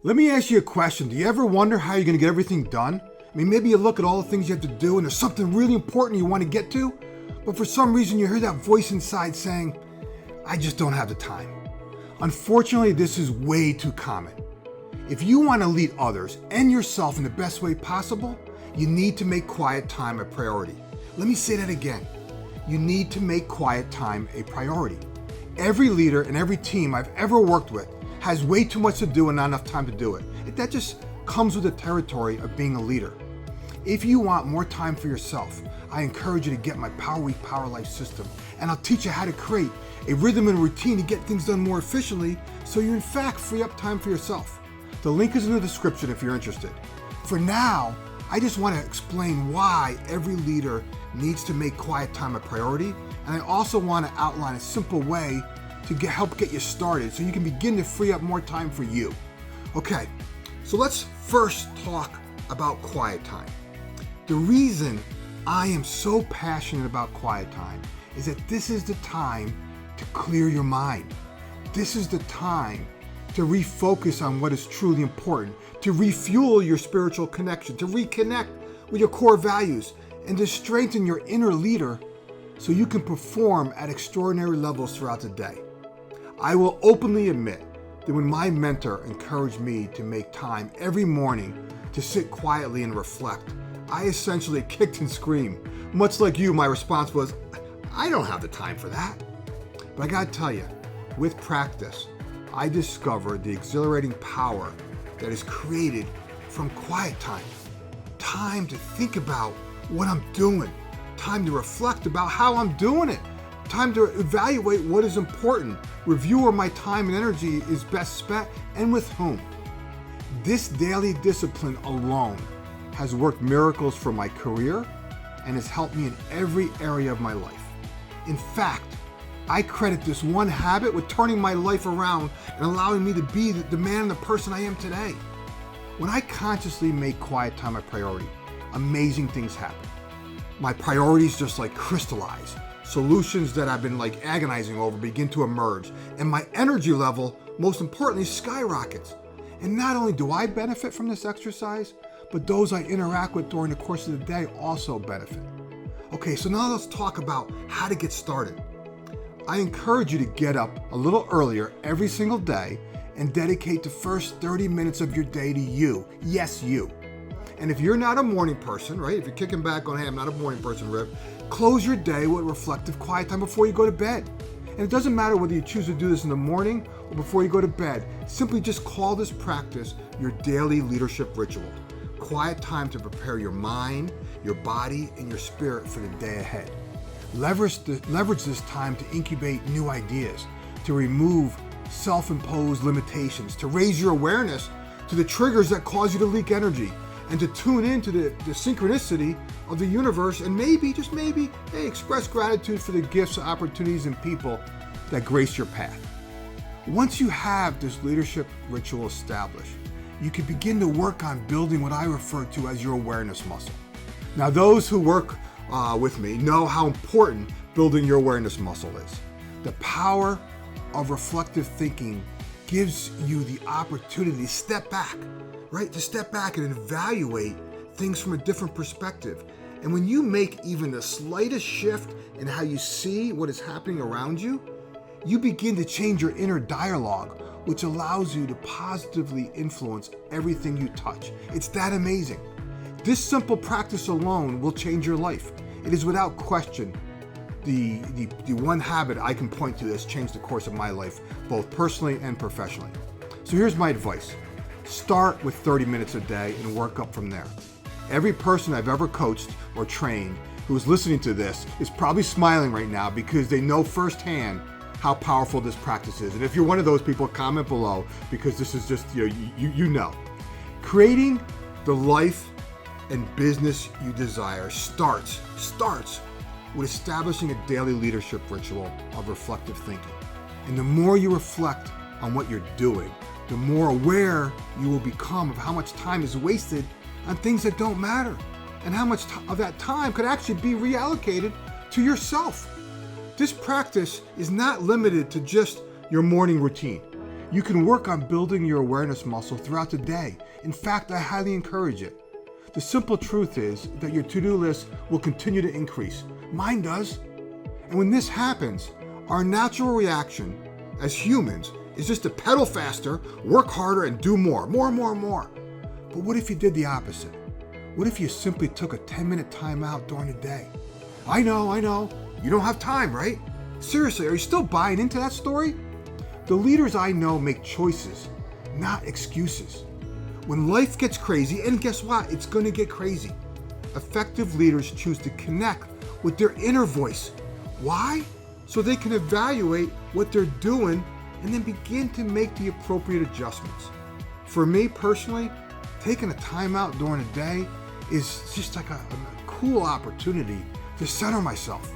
Let me ask you a question. Do you ever wonder how you're going to get everything done? I mean, maybe you look at all the things you have to do and there's something really important you want to get to, but for some reason you hear that voice inside saying, I just don't have the time. Unfortunately, this is way too common. If you want to lead others and yourself in the best way possible, you need to make quiet time a priority. Let me say that again. You need to make quiet time a priority. Every leader and every team I've ever worked with has way too much to do and not enough time to do it. That just comes with the territory of being a leader. If you want more time for yourself, I encourage you to get my Power Week Power Life system, and I'll teach you how to create a rhythm and routine to get things done more efficiently so you in fact free up time for yourself. The link is in the description if you're interested. For now, I just want to explain why every leader needs to make quiet time a priority, and I also want to outline a simple way to help get you started so you can begin to free up more time for you. Okay, so let's first talk about quiet time. The reason I am so passionate about quiet time is that this is the time to clear your mind. This is the time to refocus on what is truly important, to refuel your spiritual connection, to reconnect with your core values, and to strengthen your inner leader so you can perform at extraordinary levels throughout the day. I will openly admit that when my mentor encouraged me to make time every morning to sit quietly and reflect, I essentially kicked and screamed. Much like you, my response was, I don't have the time for that. But I gotta tell you, with practice, I discovered the exhilarating power that is created from quiet time. Time to think about what I'm doing. Time to reflect about how I'm doing it. Time to evaluate what is important. Review where my time and energy is best spent and with whom. This daily discipline alone has worked miracles for my career and has helped me in every area of my life. In fact, I credit this one habit with turning my life around and allowing me to be the man and the person I am today. When I consciously make quiet time a priority, amazing things happen. My priorities just crystallize. Solutions that I've been agonizing over begin to emerge, and my energy level, most importantly, skyrockets. And not only do I benefit from this exercise, but those I interact with during the course of the day also benefit. Okay, so now let's talk about how to get started. I encourage you to get up a little earlier every single day and dedicate the first 30 minutes of your day to you. Yes, you. And if you're not a morning person, right? If you're kicking back on, hey, I'm not a morning person, Rip, close your day with reflective quiet time before you go to bed. And it doesn't matter whether you choose to do this in the morning or before you go to bed. Simply just call this practice your daily leadership ritual. Quiet time to prepare your mind, your body, and your spirit for the day ahead. Leverage this time to incubate new ideas, to remove self-imposed limitations, to raise your awareness to the triggers that cause you to leak energy, and to tune into the synchronicity of the universe, and maybe, just maybe, express gratitude for the gifts, opportunities, and people that grace your path. Once you have this leadership ritual established, you can begin to work on building what I refer to as your awareness muscle. Now, those who work with me know how important building your awareness muscle is. The power of reflective thinking gives you the opportunity to step back, right? To step back and evaluate things from a different perspective. And when you make even the slightest shift in how you see what is happening around you, you begin to change your inner dialogue, which allows you to positively influence everything you touch. It's that amazing. This simple practice alone will change your life. It is without question the one habit I can point to that's changed the course of my life, both personally and professionally. So here's my advice. Start with 30 minutes a day and work up from there. Every person I've ever coached or trained who is listening to this is probably smiling right now because they know firsthand how powerful this practice is. And if you're one of those people, comment below, because this is just, you know. Creating the life and business you desire starts with establishing a daily leadership ritual of reflective thinking. And the more you reflect on what you're doing, the more aware you will become of how much time is wasted on things that don't matter, and how much of that time could actually be reallocated to yourself. This practice is not limited to just your morning routine. You can work on building your awareness muscle throughout the day. In fact, I highly encourage it. The simple truth is that your to-do list will continue to increase. Mine does. And when this happens, our natural reaction as humans is just to pedal faster, work harder, and do more. But what if you did the opposite? What if you simply took a 10-minute time out during the day? I know, you don't have time, right? Seriously, are you still buying into that story? The leaders I know make choices, not excuses. When life gets crazy, and guess what? It's going to get crazy. Effective leaders choose to connect with their inner voice. Why? So they can evaluate what they're doing and then begin to make the appropriate adjustments. For me personally, taking a time out during the day is just like a cool opportunity to center myself.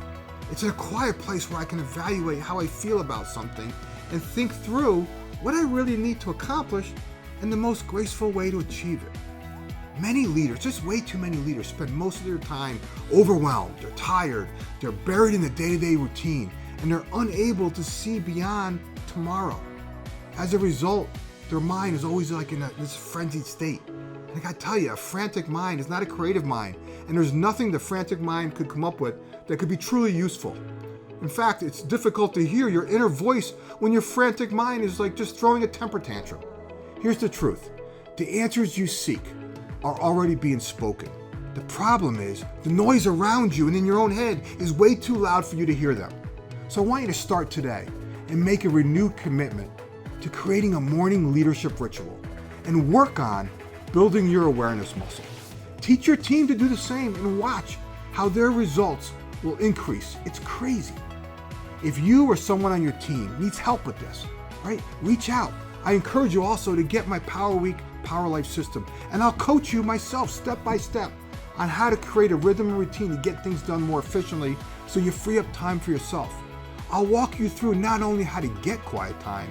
It's in a quiet place where I can evaluate how I feel about something and think through what I really need to accomplish and the most graceful way to achieve it. Many leaders, just way too many leaders, spend most of their time overwhelmed, they're tired, they're buried in the day-to-day routine, and they're unable to see beyond tomorrow. As a result, their mind is always like in this frenzied state. And I gotta tell you, a frantic mind is not a creative mind, and there's nothing the frantic mind could come up with that could be truly useful. In fact, it's difficult to hear your inner voice when your frantic mind is like just throwing a temper tantrum. Here's the truth. The answers you seek are already being spoken. The problem is the noise around you and in your own head is way too loud for you to hear them. So I want you to start today and make a renewed commitment to creating a morning leadership ritual and work on building your awareness muscle. Teach your team to do the same and watch how their results will increase. It's crazy. If you or someone on your team needs help with this, right, reach out. I encourage you also to get my Power Week Power Life system, and I'll coach you myself step by step on how to create a rhythm and routine to get things done more efficiently so you free up time for yourself. I'll walk you through not only how to get quiet time,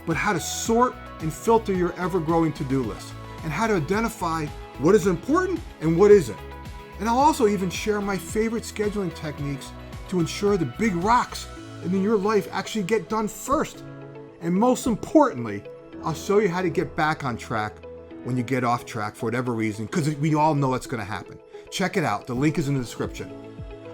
but how to sort and filter your ever-growing to-do list and how to identify what is important and what isn't. And I'll also even share my favorite scheduling techniques to ensure the big rocks in your life actually get done first. And most importantly, I'll show you how to get back on track when you get off track for whatever reason, because we all know it's going to happen. Check it out. The link is in the description.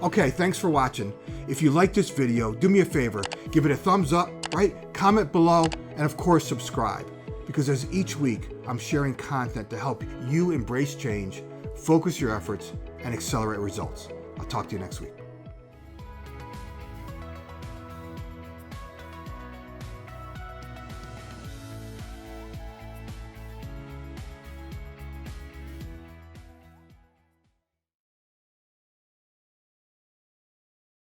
Okay, thanks for watching. If you like this video, do me a favor, give it a thumbs up, right? Comment below, and of course, subscribe. Because as each week, I'm sharing content to help you embrace change, focus your efforts, and accelerate results. I'll talk to you next week.